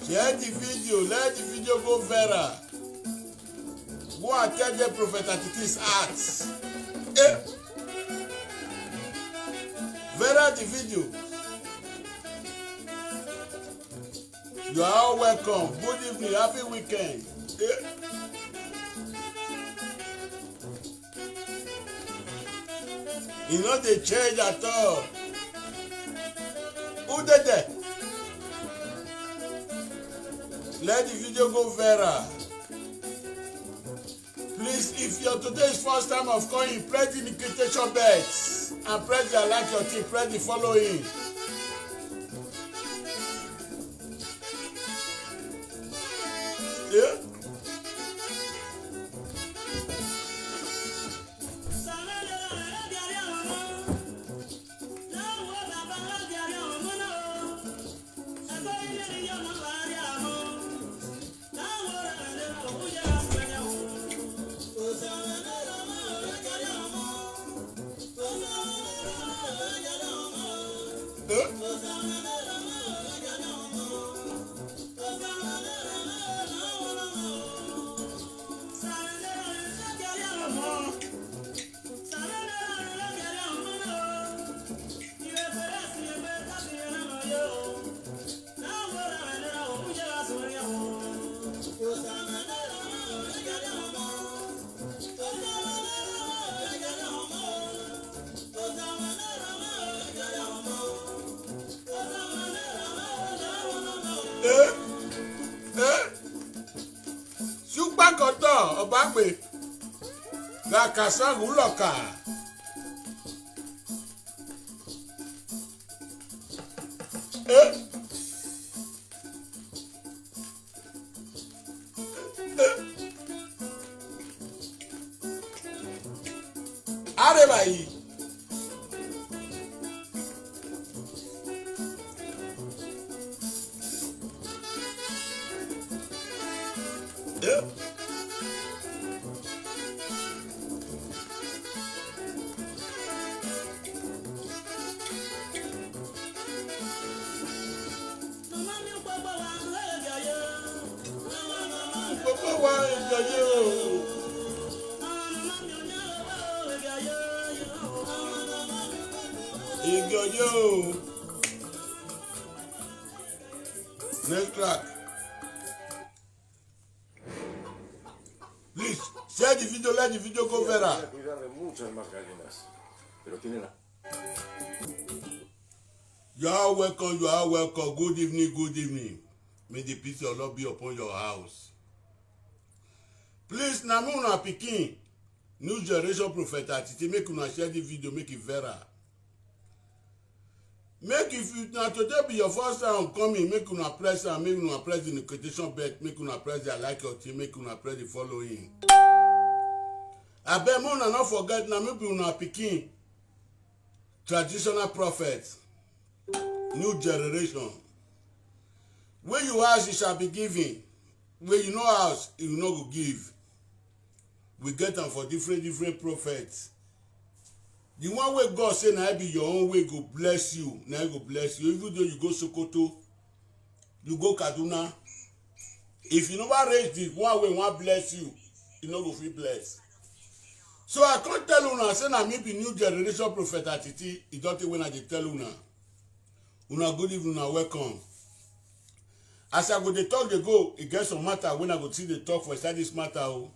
Share the video, let the video go viral. Go and tell the Prophet Atiki's acts. Viral the video. You are all welcome. Good evening, happy weekend. You know they change at all. Who did that? Let the video go viral. Please, if your today is first time of calling, press the notification bell and press the like your thing, press the following. Yeah? Ṣùgbọ́n ọba pè làkàṣà ńlọkà. Àrẹ̀bà yìí. Next track. Please share the video, let the video go viral. You are welcome, you are welcome. Good evening, good evening. May the peace of Lord be upon your house. Please, na me una pikin, new generation Prophet Atiti, make una share the video, make it viral. Make if you now today be your first time coming, make una press and make una press the notification bell, make una press the like your team, make una press the following. Abeg una not forget na me be una pikin, traditional prophet, new generation. When you ask, you shall be given. When you no ask, you no go give. We get them for different prophets. The one way God say na be your own way go bless you, na go bless you. Even though you go Sokoto, you go Kaduna, if you never raise the one way one bless you, you no go feel blessed. So I can't tell una say na me be new generation prophet Atiti. E don't take when I dey tell una. Una good evening, una welcome. As I go dey talk dey go, e get some matter when I go see dey talk for inside this matter. Oh,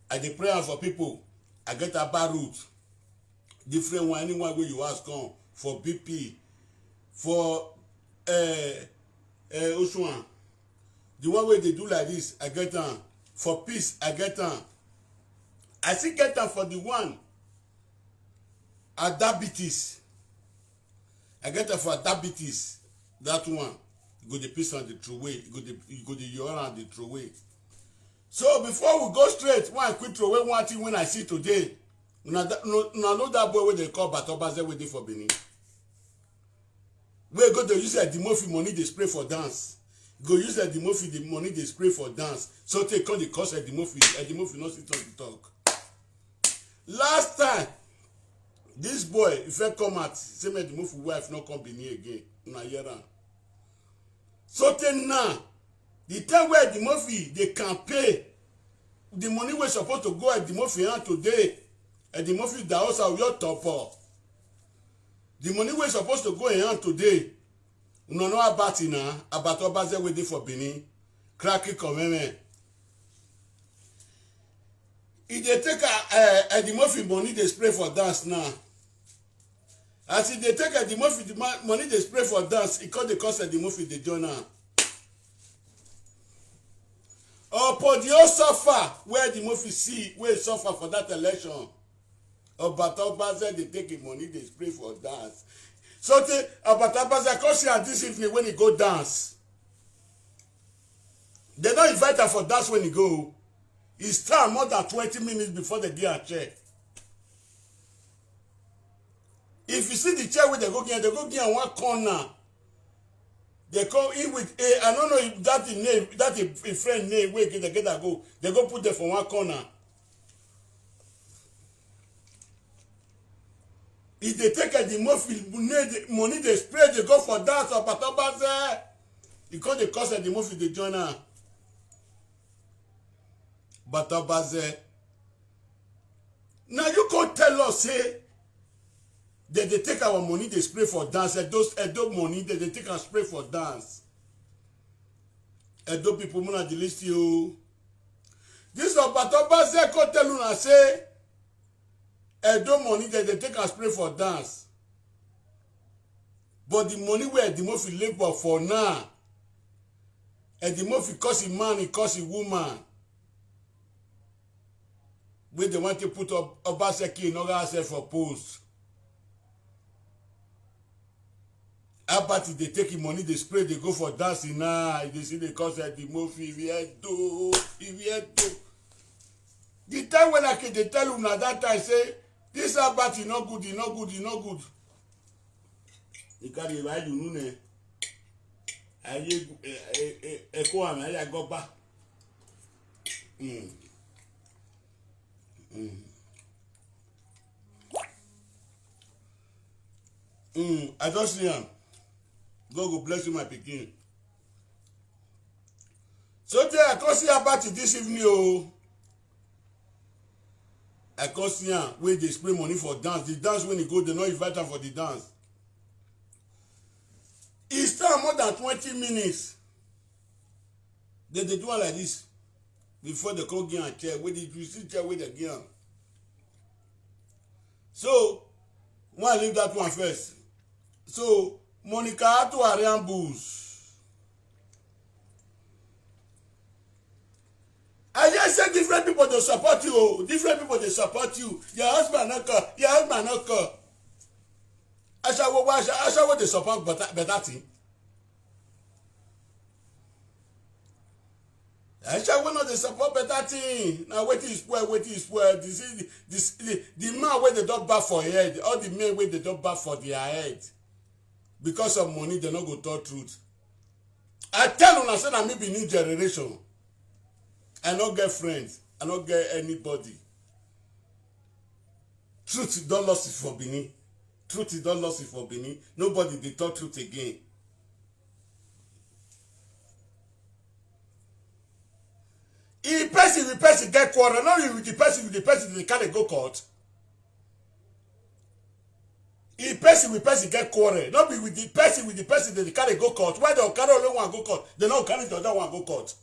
I dey pray for people. I get a bad route. Different one, anyone where you ask come for BP, for Oshwan. The one where they do like this, I get them. For peace, I get them. I still get them for the one at diabetes. I get them for diabetes. That one, you go the peace and the true way. You go the urine and the true way. So before we go straight, when I quit throw away one thing when I see today, una know that boy wey they call Batobaze wey dey for Benin. We go to use Edimofi money they spray for dance. Go use Edimofi the money they spray for dance. So take on the cost Edimofi not sit on the talk. Last time, this boy, if I come out, say my Edimofi wife not come Benin again. Una hear am. So take now. The time where Edimofi they can pay the money we're supposed to go at Edimofi hand today. Edimofi the house of your top. The money we're supposed to go in hand today. You know about it now. About Obaze waiting for Benin. Cracky commitment. If they take Edimofi money they spray for dance now. As if they take Edimofi the money they spray for dance, it cost the cost Edimofi they join now. Podio suffer where the movie see where suffer for that election. Obatabaze they take him money they spray for dance. So Obatabaze come see her this evening when he go dance. They don't invite her for dance when he go. He start more than 20 minutes before they get a chair. If you see the chair where they go get in one corner. They come in with I don't know if that is name, that is a friend name where they get go. They go put them for one corner. If they take the money they spray, they go for that or Batobaze. Because they cost the money they join her. Batobaze. Now you can't tell us, say, they take our money, they spray for dance. Those Edo money, they take and spray for dance. Edo people, muna the list you. This of Batobaze could tell you and say, Edo money, they take and spray for dance. But the money where Edimofi labor for now, Edimofi cost a man, it cost a woman. Where they want to put up Obaseki in order for post. About they take money, they spray, they go for dancing now. They see they cost Edimofi, the time when they tell you now that time say, this about is not good, it's not good, it's not good. You carry right you know. I go back. I just see him. God will bless you, my pikin. So I can't see about it this evening. Oh, I can't see him where they spray money for dance. The dance when he go, they not invite him for the dance. It's time more than 20 minutes. They do it like this before they come get a chair. Where did you see chair where they get? So, why leave that one first? So, Monica had to Arian Bulls. I just said different people they support you. Different people they support you. Your husband not come. Your husband not come. I shall what they support better thing. I shall not they support better thing. Now wait is well. This is the man where they don't back for head. All the men where they don't back for their head. Because of money, they not go tell truth. I tell una say na me be new generation. I no get friends. I no get anybody. Truth don lost it for Benin. Truth don lost it for Benin. Nobody dey talk truth again. If person get quarrel, not with the person they can't go court. If person get quarrel, not be with the person they can't go court. Why they carry only one go court? They don't carry the other one go court.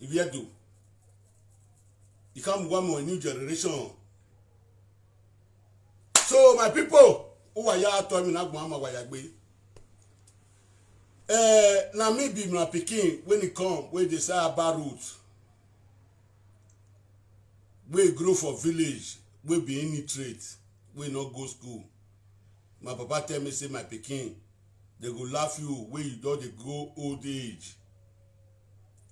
If you do, you come one more new generation. So my people, who are ya to me na mama wayagbe? Na me be my pikin when he come, when they say about root. We grow for village, we be illiterate, we not go school. My papa tell me, say my pikin, they go laugh you when you don't they go old age.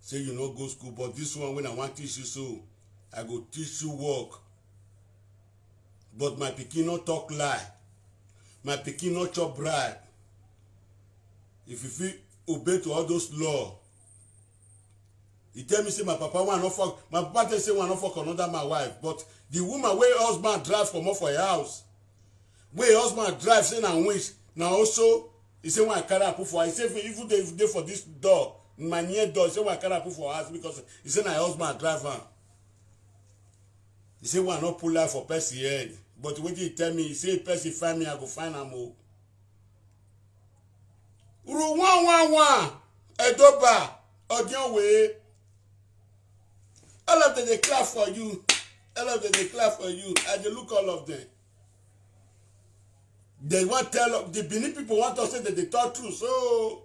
Say you not go school, but this one when I want to teach you so, I go teach you work. But my pikin not talk lie. My pikin not chop bribe. If you feel obey to all those laws, he tell me say my papa want not fuck. My papa tell say want not fuck another my wife. But the woman where husband drive from off for your house, where husband drive say na wish. Now also he say when I carry put for. He say even they for this door, my near door. He say when I carry put for house because he say na husband drive am. He say want not pull out for person head. But when he tell me, he say person find me, I go find am o. Uru 111 Edoba Odionwe. All of them they clap for you. All of them they clap for you. And they look all of them. They want tell the Benin people want to say that they talk true. So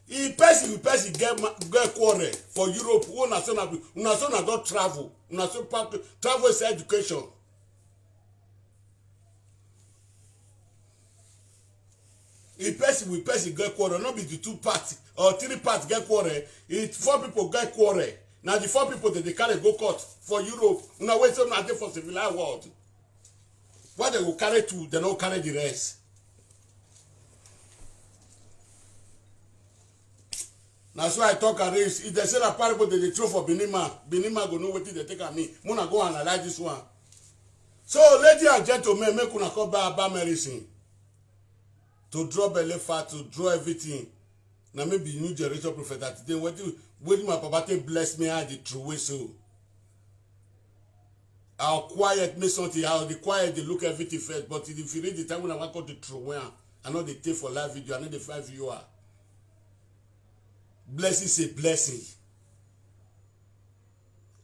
if person get quarrel for Europe, una son don't travel. Una son travel is education. If person get quarrel, not be the 2 parts or 3 parts get quarrel. If 4 people get quarrel, now the 4 people that they carry go court for Europe. Una wait till nothing for civilized world. Why they go carry 2, they don't carry the rest. That's why I talk at this. If they say that parable that they throw for Benin man go know what they take at me. Muna go analyze this one. So, ladies and gentlemen, make una come back about medicine. To draw belly fat, to draw everything. Now maybe new generation prophet that today. When my papa bless me, I the true way so. I'll quiet me something. I'll be quiet. They look everything first. But if you read the time when I want to the true way, I know they take for live video. I know the 5 viewer. Blessing say blessing.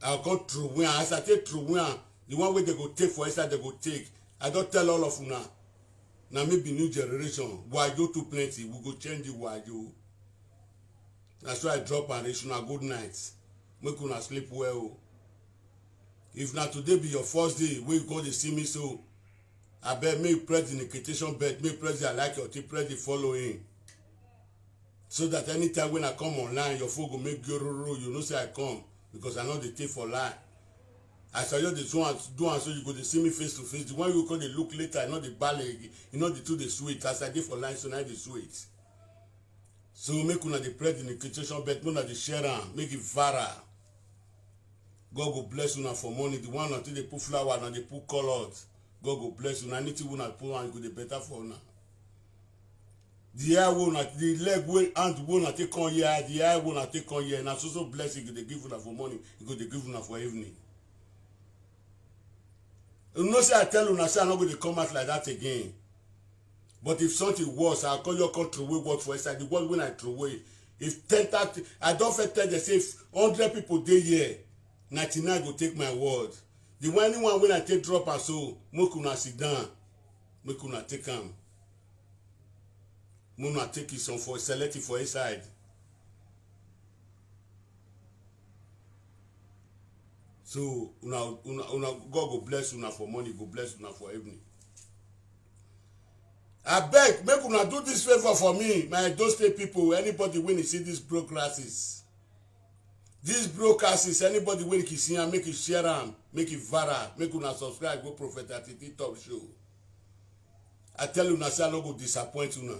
I'll go true way. As I take true way, the one way they go take for inside, they go take. I don't tell all of you now. Now maybe new generation. Wajo too plenty. We go change the wajo. That's why I drop and issue a good night. Make una sleep well. If not today be your first day, where you go to see me so. I bet me press the notification bell, me press the like or press the following. So that anytime when I come online, your phone go make you know say I come. Because I know they take for line. I saw you the one do and so you go to see me face to face. The one you call the look later, I know the ballet, you know the two the sweet. As I did for line, so now the sweet. So make una the press the notification bell, una the share am, make it viral. God go bless una for money. The one until they put flower and they put colors. God go bless una. Anything una put and go the better for una. The eye will not, the leg will and will not take on here. The eye will not take on here. And so blessing they give una for money. Because they give una for evening. You know, say I tell you, say I'm not going to come out like that again. But if something worse, I'll call your country away word for inside. The word when I throw away. If 10, 30, I don't tell they say if 100 people day here, 99 go take my word. The only one when I take drop and so, make una sit down. Make una take them. Make una take it some for select it for inside. So una God go bless una for money, go bless una for evening. I beg, make una do this favor for me, my those state people. Anybody when you see these broadcasts, anybody when you see them, make it share them, make it viral, make una subscribe, go Prophet Atiti Top Show. I tell you, say I no go disappoint una.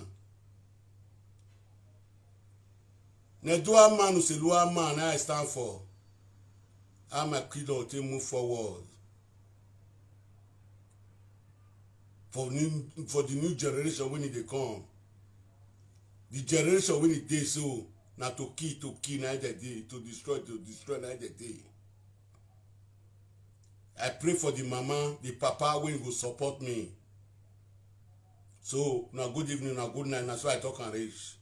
Nedua man who say Lua man I stand for. I'm a kid to move forward. For the new generation when they come. The generation when it dey so now to kill night the day, to destroy night the day. I pray for the mama, the papa when will support me. So now good evening, now good night, that's why I talk and reach.